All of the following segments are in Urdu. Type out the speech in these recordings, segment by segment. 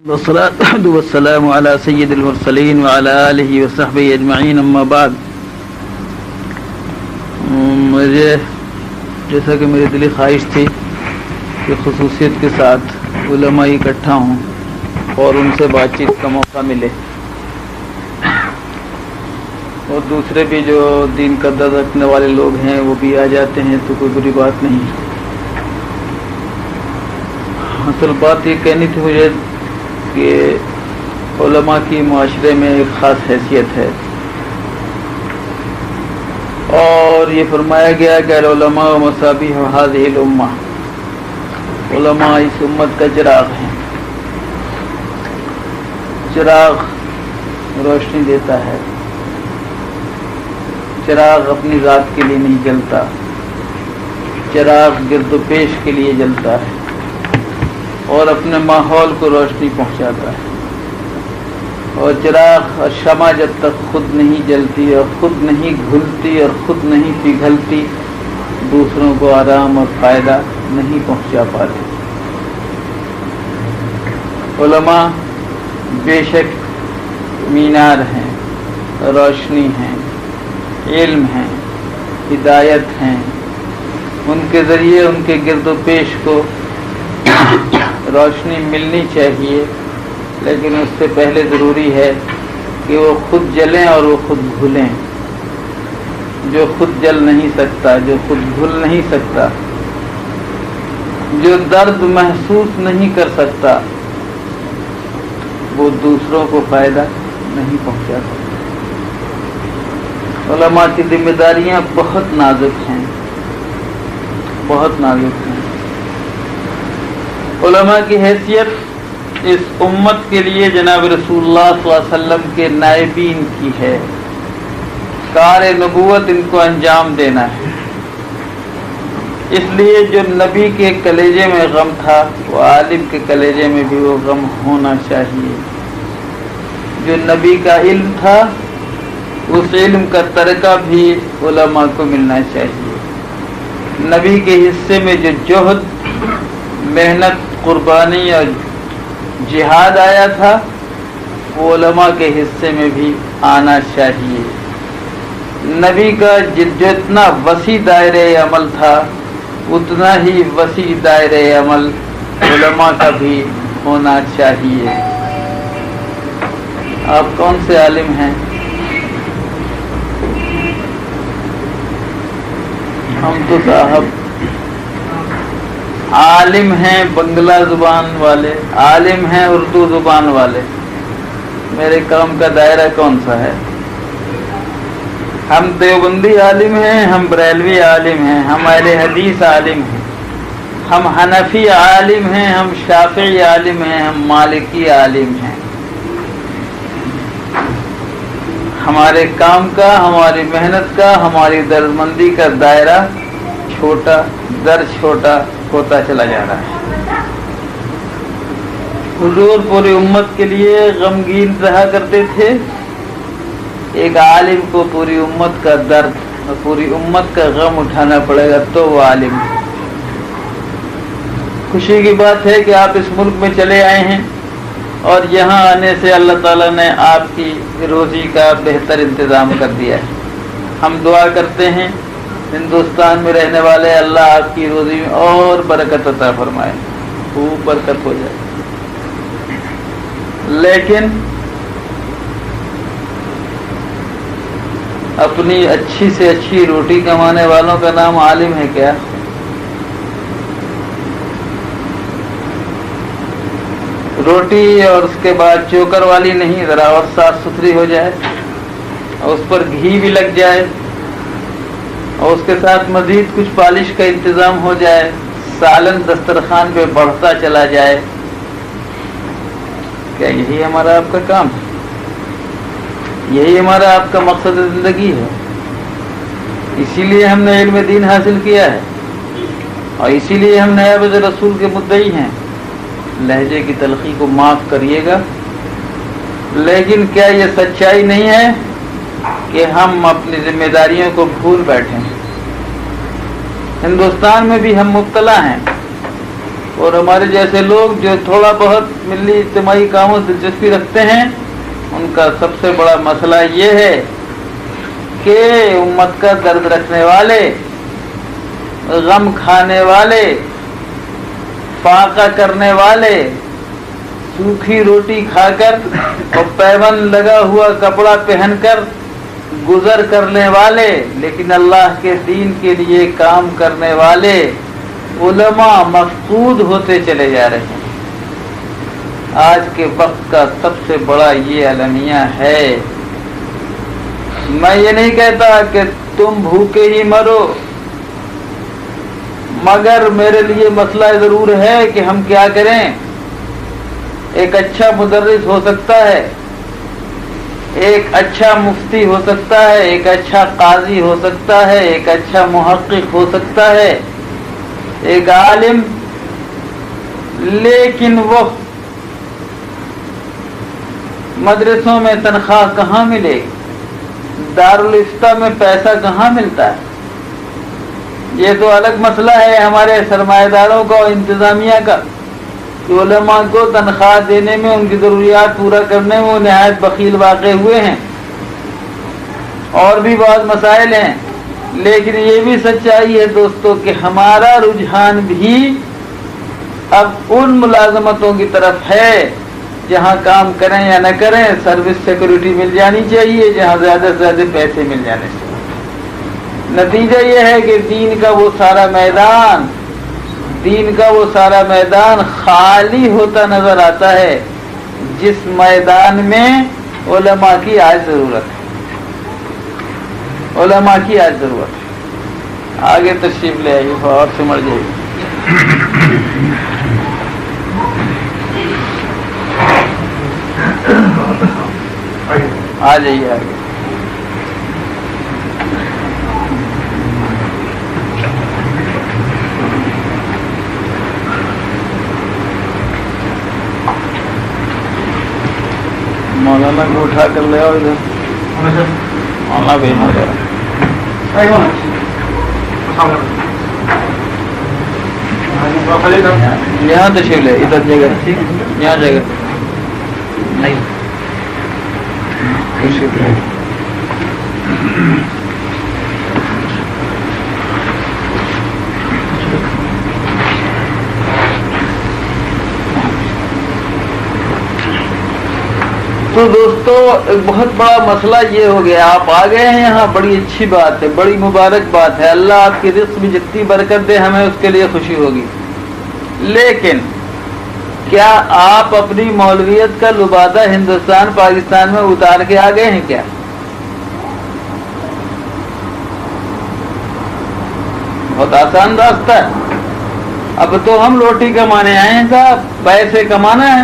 والصلاة والسلام على سید المرسلین وعلى آلہ وصحبہ اجمعین اما بعد. مجھے جیسا کہ میری دلی خواہش تھی کہ خصوصیت کے ساتھ علماء اکٹھا ہوں اور ان سے بات چیت کا موقع ملے، اور دوسرے بھی جو دین کا درد رکھنے والے لوگ ہیں وہ بھی آ جاتے ہیں تو کوئی بری بات نہیں. اصل بات یہ کہنی تھی مجھے کہ علماء کی معاشرے میں ایک خاص حیثیت ہے، اور یہ فرمایا گیا کہ العلماء مصابیح هذه الامہ، علماء اس امت کا چراغ ہیں. چراغ روشنی دیتا ہے، چراغ اپنی ذات کے لیے نہیں جلتا، چراغ گرد و پیش کے لیے جلتا ہے اور اپنے ماحول کو روشنی پہنچاتا ہے. اور چراغ اور شمع جب تک خود نہیں جلتی اور خود نہیں گھلتی اور خود نہیں پگھلتی، دوسروں کو آرام اور فائدہ نہیں پہنچا پاتی. علماء بے شک مینار ہیں، روشنی ہیں، علم ہیں، ہدایت ہیں. ان کے ذریعے ان کے گرد و پیش کو روشنی ملنی چاہیے، لیکن اس سے پہلے ضروری ہے کہ وہ خود جلیں اور وہ خود بھولیں. جو خود جل نہیں سکتا، جو خود بھول نہیں سکتا، جو درد محسوس نہیں کر سکتا، وہ دوسروں کو فائدہ نہیں پہنچا سکتا. علماء کی ذمہ داریاں بہت نازک ہیں، بہت نازک ہیں. علماء کی حیثیت اس امت کے لیے جناب رسول اللہ صلی اللہ علیہ وسلم کے نائبین کی ہے. کار نبوت ان کو انجام دینا ہے. اس لیے جو نبی کے کلیجے میں غم تھا وہ عالم کے کلیجے میں بھی وہ غم ہونا چاہیے. جو نبی کا علم تھا اس علم کا ترکہ بھی علماء کو ملنا چاہیے. نبی کے حصے میں جو جہد، محنت، قربانی اور جہاد آیا تھا وہ علماء کے حصے میں بھی آنا چاہیے. نبی کا جتنا وسیع دائرہ عمل تھا اتنا ہی وسیع دائرہ عمل علماء کا بھی ہونا چاہیے. آپ کون سے عالم ہیں؟ ہم تو صاحب عالم ہیں بنگلہ زبان والے، عالم ہیں اردو زبان والے. میرے کام کا دائرہ کون سا ہے؟ ہم دیوبندی عالم ہیں، ہم بریلوی عالم ہیں، ہم اہل حدیث عالم ہیں، ہم حنفی عالم ہیں، ہم شافعی عالم ہیں، ہم مالکی عالم ہیں. ہمارے کام کا، ہماری محنت کا، ہماری درمندی کا دائرہ چھوٹا در چھوٹا ہوتا چلا جا رہا ہے. حضور پوری امت کے لیے غمگین رہا کرتے تھے. ایک عالم کو پوری امت کا درد اور پوری امت کا غم اٹھانا پڑے گا تو وہ عالم. خوشی کی بات ہے کہ آپ اس ملک میں چلے آئے ہیں اور یہاں آنے سے اللہ تعالیٰ نے آپ کی روزی کا بہتر انتظام کر دیا ہے. ہم دعا کرتے ہیں ہندوستان میں رہنے والے اللہ آپ کی روزی میں اور برکت عطا فرمائے، خوب برکت ہو جائے. لیکن اپنی اچھی سے اچھی روٹی کمانے والوں کا نام عالم ہے کیا؟ روٹی اور اس کے بعد چوکر والی نہیں، ذرا اور صاف ستھری ہو جائے اور اس پر گھی بھی لگ جائے اور اس کے ساتھ مزید کچھ پالش کا انتظام ہو جائے، سالن دسترخوان پہ بڑھتا چلا جائے. کیا یہی ہمارا آپ کا کام ہے؟ یہی ہمارا آپ کا مقصد زندگی ہے؟ اسی لیے ہم نے علم دین حاصل کیا ہے اور اسی لیے ہم نائب رسول کے مدعی ہیں. لہجے کی تلخی کو معاف کریے گا، لیکن کیا یہ سچائی نہیں ہے کہ ہم اپنی ذمہ داریوں کو بھول بیٹھے ہیں؟ ہندوستان میں بھی ہم مبتلا ہیں اور ہمارے جیسے لوگ جو تھوڑا بہت ملی اجتماعی کاموں سے دلچسپی رکھتے ہیں، ان کا سب سے بڑا مسئلہ یہ ہے کہ امت کا درد رکھنے والے، غم کھانے والے، فاقہ کرنے والے، سوکھی روٹی کھا کر اور پیبند لگا ہوا کپڑا پہن کر گزر کرنے والے، لیکن اللہ کے دین کے لیے کام کرنے والے علماء مفقود ہوتے چلے جا رہے ہیں۔ آج کے وقت کا سب سے بڑا یہ المیہ ہے۔ میں یہ نہیں کہتا کہ تم بھوکے ہی مرو، مگر میرے لیے مسئلہ ضرور ہے کہ ہم کیا کریں۔ ایک اچھا مدرس ہو سکتا ہے، ایک اچھا مفتی ہو سکتا ہے، ایک اچھا قاضی ہو سکتا ہے، ایک اچھا محقق ہو سکتا ہے، ایک عالم، لیکن وہ مدرسوں میں تنخواہ کہاں ملے گی؟ دارالافتاء میں پیسہ کہاں ملتا ہے؟ یہ تو الگ مسئلہ ہے ہمارے سرمایہ داروں کا اور انتظامیہ کا، کہ علماء کو تنخواہ دینے میں، ان کی ضروریات پورا کرنے میں وہ نہایت بخیل واقع ہوئے ہیں، اور بھی بعض مسائل ہیں۔ لیکن یہ بھی سچائی ہے دوستو کہ ہمارا رجحان بھی اب ان ملازمتوں کی طرف ہے جہاں کام کریں یا نہ کریں سروس سیکورٹی مل جانی چاہیے، جہاں زیادہ سے زیادہ پیسے مل جانے چاہیے۔ نتیجہ یہ ہے کہ دین کا وہ سارا میدان خالی ہوتا نظر آتا ہے، جس میدان میں علماء کی آج ضرورت ہے، علماء کی آج ضرورت ہے۔ آگے تشریف لے آئیے اور سمجھ جائیے۔ آ جائیے آگے۔ مولانا کو اٹھا کر لے آؤ ادھر، مولانا بھیجنا ذرا۔ یہاں تشریف لے، ادھر جگہ، یہاں جگہ نہیں تشریف لے۔ تو دوستو ایک بہت بڑا مسئلہ یہ ہو گیا، آپ آ گئے ہیں یہاں، بڑی اچھی بات ہے، بڑی مبارک بات ہے، اللہ آپ کی رزق میں جتنی برکت دے ہمیں اس کے لیے خوشی ہوگی۔ لیکن کیا آپ اپنی مولویت کا لبادہ ہندوستان پاکستان میں اتار کے آ گئے ہیں کیا؟ بہت آسان راستہ ہے۔ اب تو ہم روٹی کمانے آئے ہیں صاحب، پیسے کمانا ہے،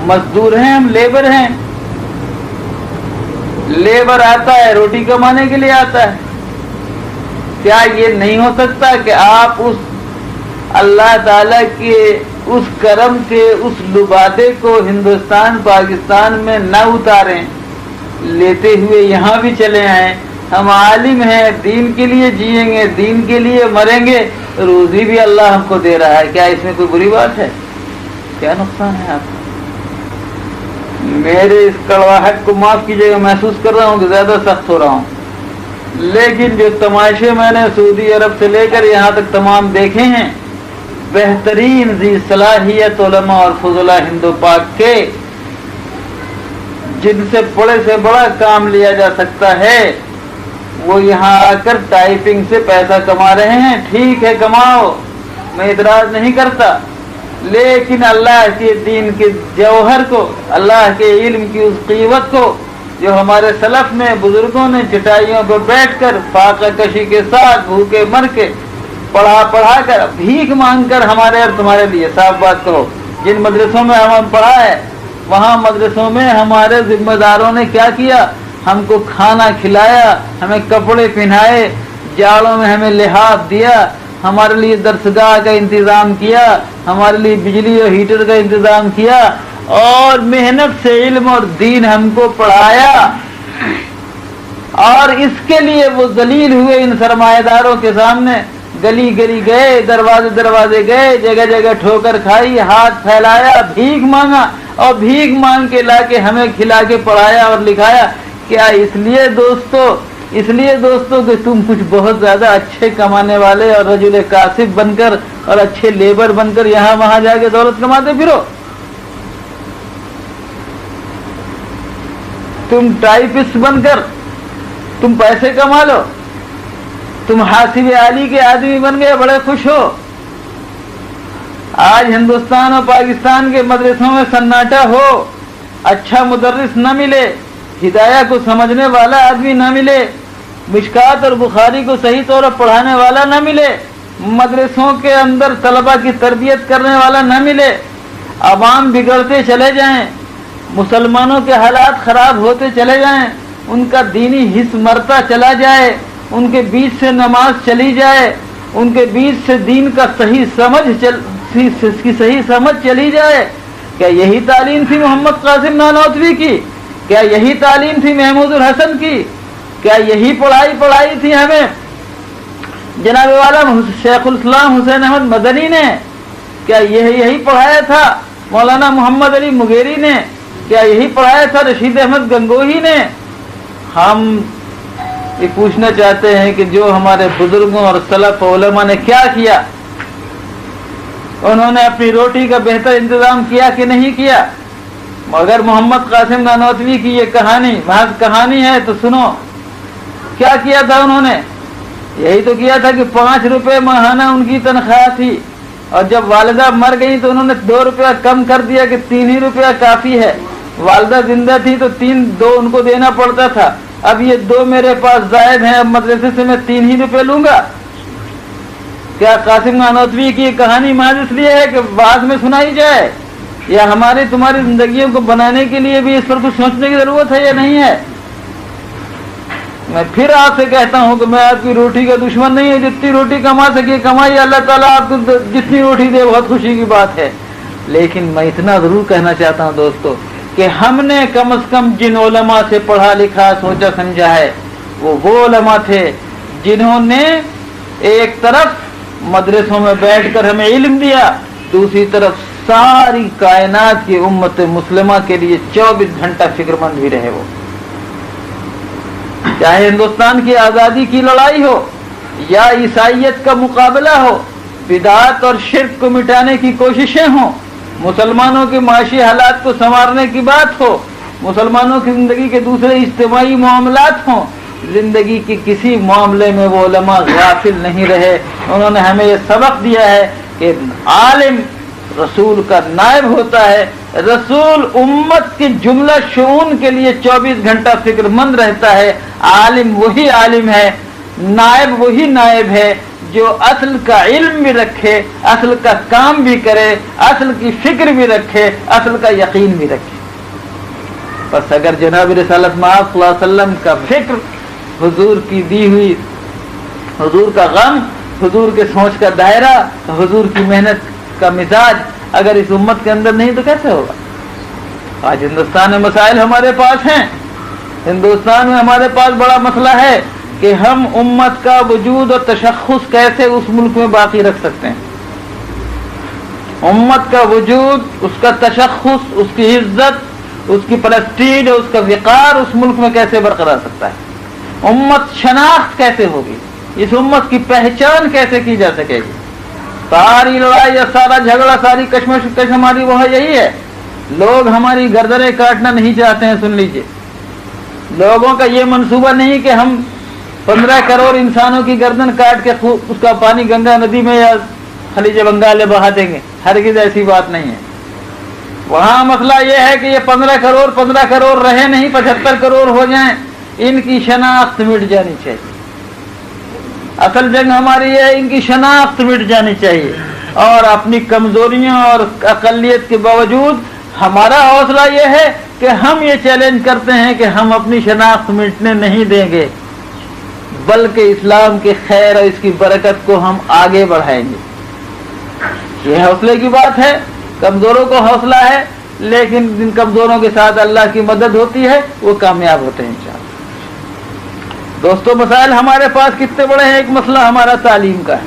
مزدور ہیں ہم، لیبر ہیں، لیبر آتا ہے روٹی کمانے کے لیے آتا ہے۔ کیا یہ نہیں ہو سکتا کہ آپ اس اللہ تعالی کے اس کرم کے اس لبادے کو ہندوستان پاکستان میں نہ اتاریں، لیتے ہوئے یہاں بھی چلے آئیں؟ ہم عالم ہیں، دین کے لیے جیئیں گے، دین کے لیے مریں گے، روزی بھی اللہ ہم کو دے رہا ہے، کیا اس میں کوئی بری بات ہے؟ کیا نقصان ہے آپ کو؟ میرے اس کڑواہٹ کو معاف کیجیے گا، محسوس کر رہا ہوں کہ زیادہ سخت ہو رہا ہوں، لیکن جو تماشے میں نے سعودی عرب سے لے کر یہاں تک تمام دیکھے ہیں، بہترین ذی صلاحیت علماء اور فضلاء ہند و پاک کے، جن سے بڑے سے بڑا کام لیا جا سکتا ہے، وہ یہاں آ کر ٹائپنگ سے پیسہ کما رہے ہیں۔ ٹھیک ہے، کماؤ، میں اعتراض نہیں کرتا، لیکن اللہ کے دین کے جوہر کو، اللہ کے علم کی اس قیمت کو جو ہمارے سلف نے، بزرگوں نے چٹائیوں پر بیٹھ کر فاقہ کشی کے ساتھ بھوکے مر کے پڑھا کر بھیک مانگ کر ہمارے اور تمہارے لیے، صاف بات کرو، جن مدرسوں میں ہم پڑھا ہے وہاں مدرسوں میں ہمارے ذمہ داروں نے کیا کیا؟ ہم کو کھانا کھلایا، ہمیں کپڑے پہنائے، جاڑوں میں ہمیں لحاف دیا، ہمارے لیے درسگاہ کا انتظام کیا، ہمارے لیے بجلی اور ہیٹر کا انتظام کیا، اور محنت سے علم اور دین ہم کو پڑھایا، اور اس کے لیے وہ ذلیل ہوئے ان سرمایہ داروں کے سامنے، گلی گلی گئے، دروازے دروازے گئے، جگہ جگہ ٹھوکر کھائی، ہاتھ پھیلایا، بھیک مانگا اور بھیک مانگ کے لا کے ہمیں کھلا کے پڑھایا اور لکھایا۔ کیا اس لیے دوستو کہ تم کچھ بہت زیادہ اچھے کمانے والے اور رجل کاسب بن کر اور اچھے لیبر بن کر یہاں وہاں جا کے دولت کماتے پھرو؟ تم ٹائپسٹ بن کر تم پیسے کما لو، تم حاسب عالی کے آدمی بن گئے، بڑے خوش ہو۔ آج ہندوستان اور پاکستان کے مدرسوں میں سناٹا ہو، اچھا مدرس نہ ملے، ہدایہ کو سمجھنے والا آدمی نہ ملے، مشکات اور بخاری کو صحیح طور پر پڑھانے والا نہ ملے، مدرسوں کے اندر طلبہ کی تربیت کرنے والا نہ ملے، عوام بگڑتے چلے جائیں، مسلمانوں کے حالات خراب ہوتے چلے جائیں، ان کا دینی حس مرتا چلا جائے، ان کے بیچ سے نماز چلی جائے، ان کے بیچ سے دین کا صحیح سمجھ چلی جائے۔ کیا یہی تعلیم تھی محمد قاسم نانوتوی کی؟ کیا یہی تعلیم تھی محمود الحسن کی؟ کیا یہی پڑھائی تھی ہمیں جناب والا شیخ الاسلام حسین احمد مدنی نے؟ کیا یہی پڑھایا تھا مولانا محمد علی مغیری نے؟ کیا یہی پڑھایا تھا رشید احمد گنگوہی نے؟ ہم یہ پوچھنا چاہتے ہیں کہ جو ہمارے بزرگوں اور سلف علماء نے کیا کیا، انہوں نے اپنی روٹی کا بہتر انتظام کیا کہ نہیں کیا؟ مگر محمد قاسم نانوتوی کی یہ کہانی محض کہانی ہے تو سنو، کیا کیا تھا انہوں نے؟ یہی تو کیا تھا کہ 5 روپے ماہانہ ان کی تنخواہ تھی، اور جب والدہ مر گئی تو انہوں نے 2 روپیہ کم کر دیا کہ 3 ہی روپیہ کافی ہے۔ والدہ زندہ تھی تو 2 ان کو دینا پڑتا تھا، اب یہ 2 میرے پاس زائد ہیں، اب مدرسے سے میں 3 ہی روپے لوں گا۔ کیا قاسم نانوتوی کی کہانی محض اس لیے ہے کہ بعد میں سنائی جائے، یا ہماری تمہاری زندگیوں کو بنانے کے لیے بھی اس پر کچھ سوچنے کی ضرورت ہے یا نہیں ہے؟ میں پھر آپ سے کہتا ہوں کہ میں آپ کی روٹی کا دشمن نہیں ہوں، جتنی روٹی کما سکے کمائی، اللہ تعالیٰ آپ کو جتنی روٹی دے بہت خوشی کی بات ہے۔ لیکن میں اتنا ضرور کہنا چاہتا ہوں دوستو کہ ہم نے کم از کم جن علماء سے پڑھا لکھا سوچا سمجھا ہے، وہ علماء تھے جنہوں نے ایک طرف مدرسوں میں بیٹھ کر ہمیں علم دیا، دوسری طرف ساری کائنات کی امت مسلمہ کے لیے 24 گھنٹہ فکر مند بھی رہے۔ وہ چاہے ہندوستان کی آزادی کی لڑائی ہو یا عیسائیت کا مقابلہ ہو، بدعت اور شرک کو مٹانے کی کوششیں ہوں، مسلمانوں کے معاشی حالات کو سنوارنے کی بات ہو، مسلمانوں کی زندگی کے دوسرے اجتماعی معاملات ہوں، زندگی کے کسی معاملے میں وہ علماء غافل نہیں رہے۔ انہوں نے ہمیں یہ سبق دیا ہے کہ عالم رسول کا نائب ہوتا ہے، رسول امت کے جملہ شؤون کے لیے 24 گھنٹہ فکر مند رہتا ہے۔ عالم وہی عالم ہے، نائب وہی نائب ہے جو اصل کا علم بھی رکھے، اصل کا کام بھی کرے، اصل کی فکر بھی رکھے، اصل کا یقین بھی رکھے۔ بس اگر جناب رسالت مآب صلی اللہ علیہ وسلم کا فکر، حضور کی دی ہوئی، حضور کا غم، حضور کے سوچ کا دائرہ، حضور کی محنت کا مزاج اگر اس امت کے اندر نہیں تو کیسے ہوگا؟ آج ہندوستان میں مسائل ہمارے پاس ہیں، ہندوستان میں ہمارے پاس بڑا مسئلہ ہے کہ ہم امت کا وجود اور تشخص کیسے اس ملک میں باقی رکھ سکتے ہیں۔ امت کا وجود، اس کا تشخص، اس کی عزت، اس کی پرسٹیج اور اس کا وقار اس ملک میں کیسے برقرار سکتا ہے؟ امت شناخت کیسے ہوگی؟ اس امت کی پہچان کیسے کی جا سکے گی؟ ساری لڑائی یا سارا جھگڑا، ساری کشمکش ہماری وہ یہی ہے، لوگ ہماری گردنیں کاٹنا نہیں چاہتے ہیں۔ سن لیجئے، لوگوں کا یہ منصوبہ نہیں کہ ہم 15 کروڑ انسانوں کی گردن کاٹ کے اس کا پانی گنگا ندی میں یا خلیج بنگال میں بہا دیں گے، ہرگز ایسی بات نہیں ہے۔ وہاں مسئلہ یہ ہے کہ یہ 15 کروڑ رہے نہیں، 75 کروڑ ہو جائیں، ان کی شناخت مٹ جانی چاہیے۔ اصل جنگ ہماری ہے، ان کی شناخت مٹ جانی چاہیے، اور اپنی کمزوریوں اور اقلیت کے باوجود ہمارا حوصلہ یہ ہے کہ ہم یہ چیلنج کرتے ہیں کہ ہم اپنی شناخت مٹنے نہیں دیں گے، بلکہ اسلام کے خیر اور اس کی برکت کو ہم آگے بڑھائیں گے۔ یہ حوصلے کی بات ہے، کمزوروں کو حوصلہ ہے، لیکن جن کمزوروں کے ساتھ اللہ کی مدد ہوتی ہے وہ کامیاب ہوتے ہیں انشاءاللہ۔ دوستو، مسائل ہمارے پاس کتنے بڑے ہیں؟ ایک مسئلہ ہمارا تعلیم کا ہے،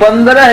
15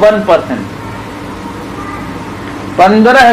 1%। 15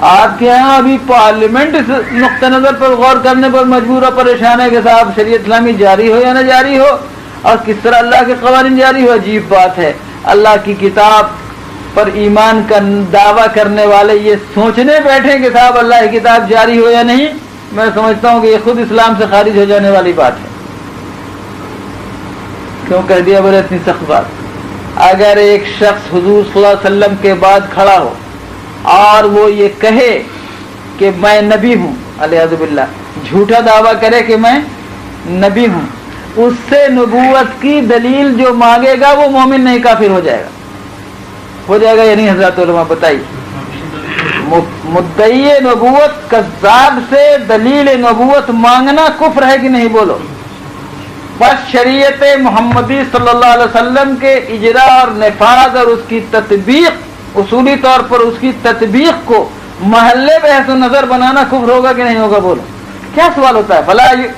آپ کے یہاں ابھی پارلیمنٹ اس نقطہ نظر پر غور کرنے پر مجبور اور پریشان ہے کہ صاحب شریعت اسلامی جاری ہو یا نہ جاری ہو، اور کس طرح اللہ کے قوانین جاری ہو۔ عجیب بات ہے، اللہ کی کتاب پر ایمان کا دعویٰ کرنے والے یہ سوچنے بیٹھے کہ صاحب اللہ کی کتاب جاری ہو یا نہیں، میں سمجھتا ہوں کہ یہ خود اسلام سے خارج ہو جانے والی بات ہے۔ کیوں کہہ دیا بولے اتنی سخت بات؟ اگر ایک شخص حضور صلی اللہ علیہ وسلم کے بعد کھڑا ہو اور وہ یہ کہے کہ میں نبی ہوں، علیہ باللہ، جھوٹا دعویٰ کرے کہ میں نبی ہوں، اس سے نبوت کی دلیل جو مانگے گا وہ مومن نہیں کافر ہو جائے گا۔ ہو جائے گا یا نہیں حضرات علماء بتائیے؟ مدعی نبوت کذاب سے دلیل نبوت مانگنا کفر ہے کہ نہیں؟ بولو۔ بس شریعت محمدی صلی اللہ علیہ وسلم کے اجرا اور نفاذ اور اس کی تطبیق، اصولی طور پر اس کی تطبیق کو محلے بحث و نظر بنانا کفر ہوگا کہ نہیں ہوگا؟ بولو، کیا سوال ہوتا ہے؟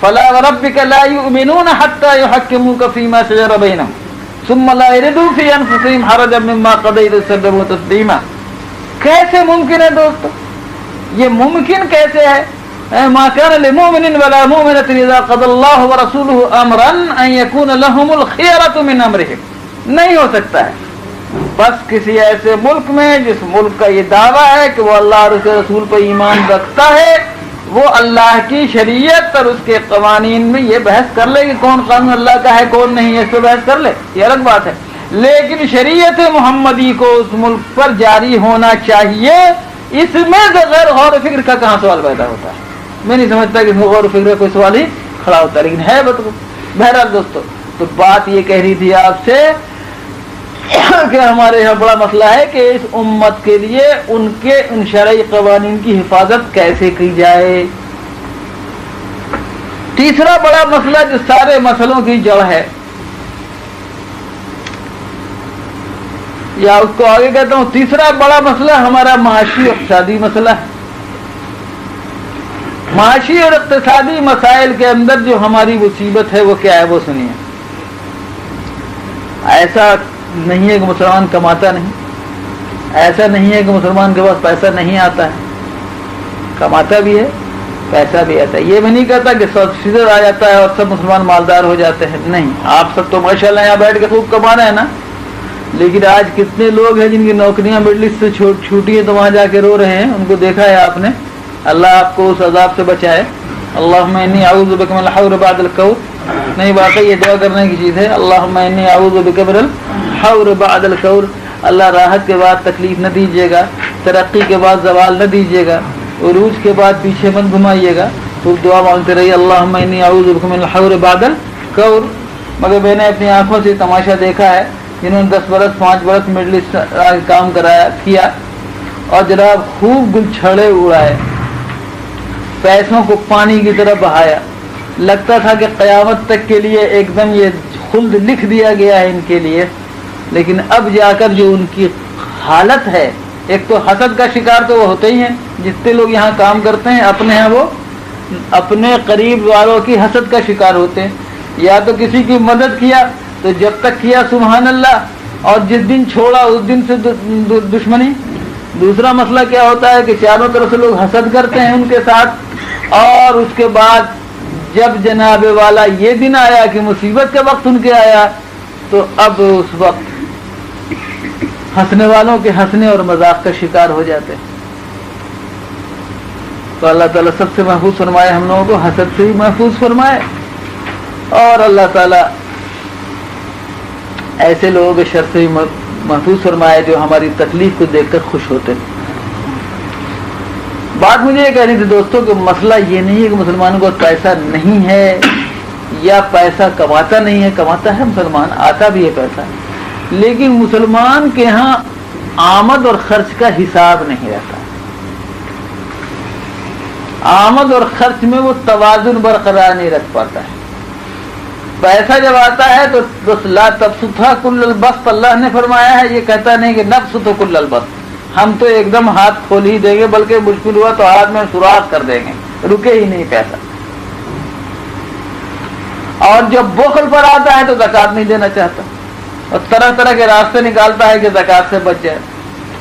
فلا وربک لا یؤمنون حتی یحکموک فیما شجر بینہم ثم لا یجدوا فی انفسہم حرجا مما قضیت ویسلموا تسلیما۔ کیسے ممکن ہے دوستو؟ یہ ممکن کیسے ہے؟ ما كان لمؤمن ولا مؤمنة اذا قضى الله ورسوله امرا ان يكون لهم الخيرة من امرهم، نہیں ہو سکتا ہے۔ بس کسی ایسے ملک میں جس ملک کا یہ دعویٰ ہے کہ وہ اللہ اور اس کے رسول پر ایمان رکھتا ہے، وہ اللہ کی شریعت اور اس کے قوانین میں یہ بحث کر لے کہ کون قانون اللہ کا ہے کون نہیں ہے، اس پہ بحث کر لے، یہ الگ بات ہے۔ لیکن شریعت محمدی کو اس ملک پر جاری ہونا چاہیے، اس میں غیر غور و فکر کا کہاں سوال پیدا ہوتا ہے؟ میں نہیں سمجھتا کہ اس میں غور و فکر کا کوئی سوال ہی کھڑا ہوتا ہے، لیکن ہے بہرحال دوستو، تو بات یہ کہہ رہی تھی آپ سے کہ ہمارے یہاں بڑا مسئلہ ہے کہ اس امت کے لیے ان شرعی قوانین کی حفاظت کیسے کی جائے۔ تیسرا بڑا مسئلہ جو سارے مسئلوں کی جڑ ہے، یا اس کو آگے کہتا ہوں تیسرا بڑا مسئلہ ہمارا معاشی اور اقتصادی مسئلہ ہے۔ معاشی اور اقتصادی مسائل کے اندر جو ہماری مصیبت ہے وہ کیا ہے؟ وہ سنیے۔ ایسا نہیں ہے کہ مسلمان کماتا نہیں، ایسا نہیں ہے کہ مسلمان کے پاس پیسہ نہیں آتا ہے، کماتا بھی ہے، پیسہ بھی آتا ہے۔ یہ میں نہیں کہتا کہ 100% آ جاتا ہے اور سب مسلمان مالدار ہو جاتے ہیں، نہیں، آپ سب تو ماشاءاللہ یہاں بیٹھ کے خوب کما رہے ہیں نا، لیکن آج کتنے لوگ ہیں جن کی نوکریاں مڈل ایسٹ سے چھوٹی ہیں تو وہاں جا کے رو رہے ہیں، ان کو دیکھا ہے آپ نے؟ اللہ آپ کو اس عذاب سے بچائے۔ اللہم انی اعوذ بک من الحور بعد الکور، نہیں واقعی یہ دعا کرنے کی چیز ہے۔ اللہم انی اعوذ بک من الحور بعد الکور، اللہ راحت کے بعد تکلیف نہ دیجیے گا، ترقی کے بعد زوال نہ دیجیے گا، عروج کے بعد پیچھے مت گھمائیے گا، تو دعا مانگتے رہیے اللہم انی اعوذ بک من الحور بعد الکور۔ مگر میں نے اپنی آنکھوں سے تماشا دیکھا ہے، جنہوں نے 10 برس 5 برس مڈل ایسٹ کام کیا اور جناب خوب گل چھڑے اڑائے، پیسوں کو پانی کی طرح بہایا، لگتا تھا کہ قیامت تک کے لیے ایک دم یہ خلد لکھ دیا گیا ہے ان کے لیے، لیکن اب جا کر جو ان کی حالت ہے، ایک تو حسد کا شکار تو وہ ہوتے ہی ہیں، جتنے لوگ یہاں کام کرتے ہیں اپنے ہیں وہ اپنے قریب والوں کی حسد کا شکار ہوتے ہیں، یا تو کسی کی مدد کیا تو جب تک کیا سبحان اللہ، اور جس دن چھوڑا اس دن سے دشمنی۔ دوسرا مسئلہ کیا ہوتا ہے کہ چاروں طرف سے لوگ حسد کرتے ہیں ان کے ساتھ، اور اس کے بعد جب جناب والا یہ دن آیا کہ مصیبت کا وقت ان کے آیا، تو اب اس وقت ہنسنے والوں کے ہنسنے اور مذاق کا شکار ہو جاتے ہیں۔ تو اللہ تعالیٰ سب سے محفوظ فرمائے، ہم لوگوں کو حسد سے بھی محفوظ فرمائے، اور اللہ تعالیٰ ایسے لوگوں کے شر سے بھی محفوظ فرمائے جو ہماری تکلیف کو دیکھ کر خوش ہوتے ہیں۔ بات مجھے یہ کہنی تھی دوستوں کہ مسئلہ یہ نہیں ہے کہ مسلمانوں کو پیسہ نہیں ہے یا پیسہ کماتا نہیں ہے، کماتا ہے مسلمان، آتا بھی ہے پیسہ، لیکن مسلمان کے ہاں آمد اور خرچ کا حساب نہیں رہتا، آمد اور خرچ میں وہ توازن برقرار نہیں رکھ پاتا ہے۔ پیسہ جب آتا ہے تو بس لا تبسطھا کل البسط، اللہ نے فرمایا ہے، یہ کہتا نہیں کہ نبسط کل البسط، ہم تو ایک دم ہاتھ کھول ہی دیں گے، بلکہ مشکل ہوا تو ہاتھ میں سوراخ کر دیں گے، رکے ہی نہیں پیسہ۔ اور جب بخل پر آتا ہے تو زکوٰۃ نہیں دینا چاہتا، اور طرح طرح کے راستے نکالتا ہے کہ زکوٰۃ سے بچ جائے۔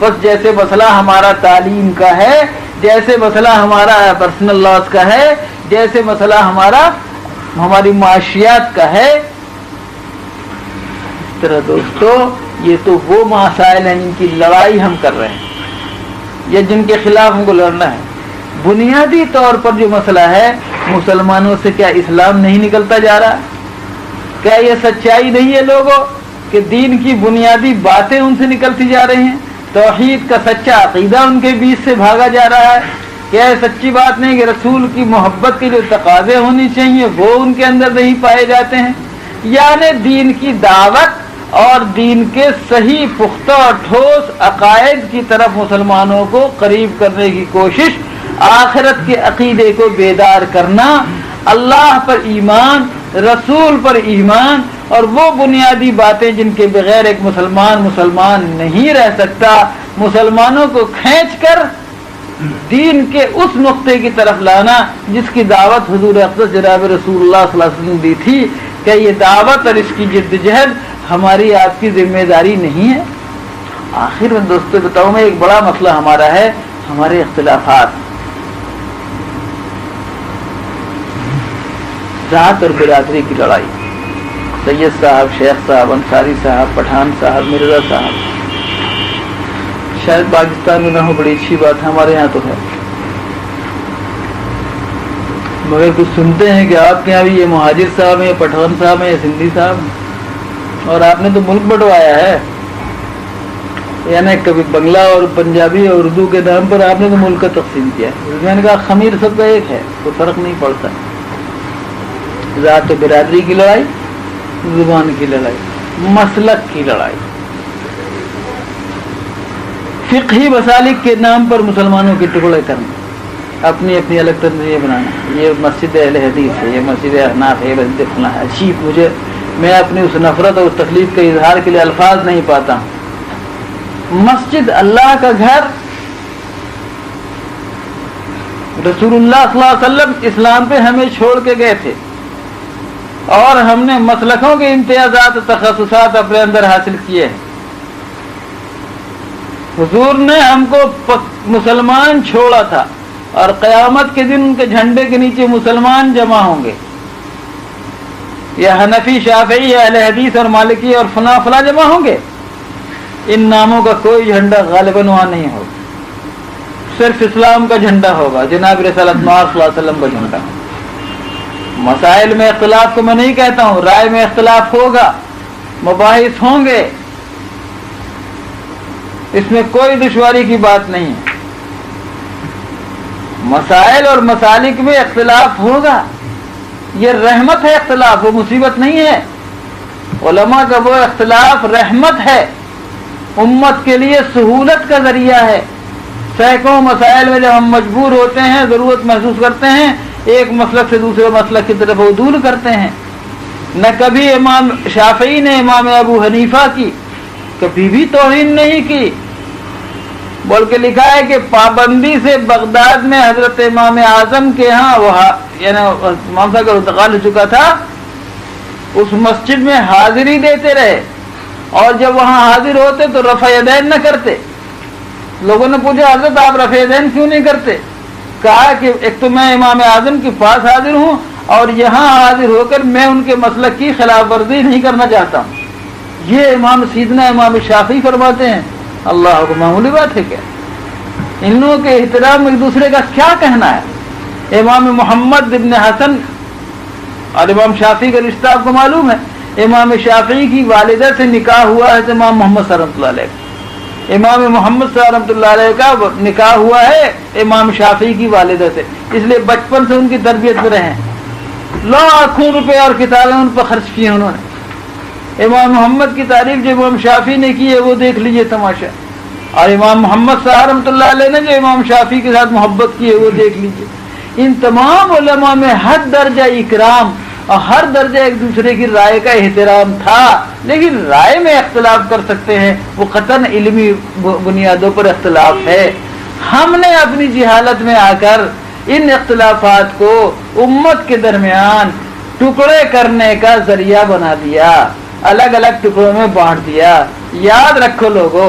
بس جیسے مسئلہ ہمارا تعلیم کا ہے، جیسے مسئلہ ہمارا پرسنل لاس کا ہے، جیسے مسئلہ ہماری معاشیات کا ہے، اس طرح دوستو یہ تو وہ مسائل ہیں جن کی لڑائی ہم کر رہے ہیں یا جن کے خلاف ہم کو لڑنا ہے۔ بنیادی طور پر جو مسئلہ ہے، مسلمانوں سے کیا اسلام نہیں نکلتا جا رہا؟ کیا یہ سچائی نہیں ہے لوگوں کہ دین کی بنیادی باتیں ان سے نکلتی جا رہی ہیں؟ توحید کا سچا عقیدہ ان کے بیچ سے بھاگا جا رہا ہے؟ کیا یہ سچی بات نہیں کہ رسول کی محبت کے جو تقاضے ہونی چاہیے وہ ان کے اندر نہیں پائے جاتے ہیں؟ یعنی دین کی دعوت اور دین کے صحیح پختہ اور ٹھوس عقائد کی طرف مسلمانوں کو قریب کرنے کی کوشش، آخرت کے عقیدے کو بیدار کرنا، اللہ پر ایمان، رسول پر ایمان، اور وہ بنیادی باتیں جن کے بغیر ایک مسلمان نہیں رہ سکتا، مسلمانوں کو کھینچ کر دین کے اس نقطے کی طرف لانا جس کی دعوت حضور اقدس جناب رسول اللہ صلی اللہ علیہ وسلم دی تھی۔ کہ یہ دعوت اور اس کی جدوجہد ہماری آپ کی ذمہ داری نہیں ہے؟ آخر میں دوستو بتاؤں میں ایک بڑا مسئلہ ہمارا ہے ہمارے اختلافات، ذات اور برادری کی لڑائی۔ سید صاحب، شیخ صاحب، انصاری صاحب، پٹھان صاحب، مرزا صاحب، شاید پاکستان میں نہ ہو، بڑی اچھی بات ہے، ہمارے یہاں تو ہے، مگر کچھ سنتے ہیں کہ آپ کے یہاں بھی یہ مہاجر صاحب ہیں، پٹھان صاحب ہیں، سندھی صاحب ہیں، اور آپ نے تو ملک بٹوایا ہے، یعنی کبھی بنگلہ اور پنجابی اور اردو کے نام پر آپ نے تو ملک کا تقسیم کیا ہے۔ میں نے کہا خمیر سب کا ایک ہے، کوئی فرق نہیں پڑتا۔ ذات و برادری کی لڑائی، زبان کی لڑائی، مسلک کی لڑائی، فقہی مسالک کے نام پر مسلمانوں کے ٹکڑے کرنا، اپنی اپنی الگ تنظیمیں بنانا، یہ مسجد اہل حدیث ہے، یہ مسجد احناف ہے، یہ مسجد فلاں ہے۔ عجیب، میں اپنی اس نفرت اور اس تکلیف کے اظہار کے لیے الفاظ نہیں پاتا ہوں۔ مسجد اللہ کا گھر، رسول اللہ صلی اللہ علیہ وسلم اسلام پہ ہمیں چھوڑ کے گئے تھے، اور ہم نے مسلکوں کے امتیازات و تخصصات اپنے اندر حاصل کیے ہیں۔ حضور نے ہم کو مسلمان چھوڑا تھا، اور قیامت کے دن ان کے جھنڈے کے نیچے مسلمان جمع ہوں گے، یا حنفی، شافعی، اہل حدیث اور مالکی اور فلاں فلاں جمع ہوں گے۔ ان ناموں کا کوئی جھنڈا غالباً وہاں نہیں ہوگا، صرف اسلام کا جھنڈا ہوگا، جناب رسالت صلی اللہ علیہ وسلم کا جھنڈا۔ مسائل میں اختلاف کو میں نہیں کہتا ہوں، رائے میں اختلاف ہوگا، مباحث ہوں گے، اس میں کوئی دشواری کی بات نہیں ہے۔ مسائل اور مسالک میں اختلاف ہوگا، یہ رحمت ہے اختلاف، وہ مصیبت نہیں ہے۔ علماء کا وہ اختلاف رحمت ہے، امت کے لیے سہولت کا ذریعہ ہے۔ سینکڑوں مسائل میں جب ہم مجبور ہوتے ہیں، ضرورت محسوس کرتے ہیں، ایک مسلک سے دوسرے مسلک کی طرف عدول کرتے ہیں۔ نہ کبھی امام شافعی نے امام ابو حنیفہ کی کبھی بھی توہین نہیں کی، بلکہ لکھا ہے کہ پابندی سے بغداد میں حضرت امام اعظم کے ہاں، وہاں یعنی امام صاحب کا انتقال ہو چکا تھا، اس مسجد میں حاضری دیتے رہے، اور جب وہاں حاضر ہوتے تو رفع یدین نہ کرتے۔ لوگوں نے پوچھا حضرت آپ رفع یدین کیوں نہیں کرتے؟ کہا کہ ایک تو میں امام اعظم کے پاس حاضر ہوں، اور یہاں حاضر ہو کر میں ان کے مسلک کی خلاف ورزی نہیں کرنا چاہتا ہوں۔ یہ امام سیدنا امام شافعی فرماتے ہیں۔ اللہ کو معمولی بات ہے کیا؟ ان لوگوں کے احترام ایک دوسرے کا کیا کہنا ہے؟ امام محمد ابن حسن اور امام شافعی کا رشتہ آپ کو معلوم ہے، امام شافعی کی والدہ سے نکاح ہوا ہے امام محمد صلی اللہ علیہ وسلم علیہ، امام محمد صلی اللہ علیہ وسلم کا نکاح ہوا ہے امام شافعی کی والدہ سے، اس لیے بچپن سے ان کی تربیت میں رہے، لاکھوں روپے اور کتابیں ان پر خرچ کی انہوں نے۔ امام محمد کی تعریف جو امام شافعی نے کی ہے وہ دیکھ لیجئے تماشا، اور امام محمد صاحب رحمۃ اللہ علیہ نے جو امام شافعی کے ساتھ محبت کی ہے وہ دیکھ لیجئے۔ ان تمام علماء میں ہر درجہ اکرام اور ہر درجہ ایک دوسرے کی رائے کا احترام تھا، لیکن رائے میں اختلاف کر سکتے ہیں، وہ قطعاً علمی بنیادوں پر اختلاف ہے۔ ہم نے اپنی جہالت میں آ کر ان اختلافات کو امت کے درمیان ٹکڑے کرنے کا ذریعہ بنا دیا، الگ الگ ٹکڑوں میں بانٹ دیا۔ یاد رکھو لوگوں،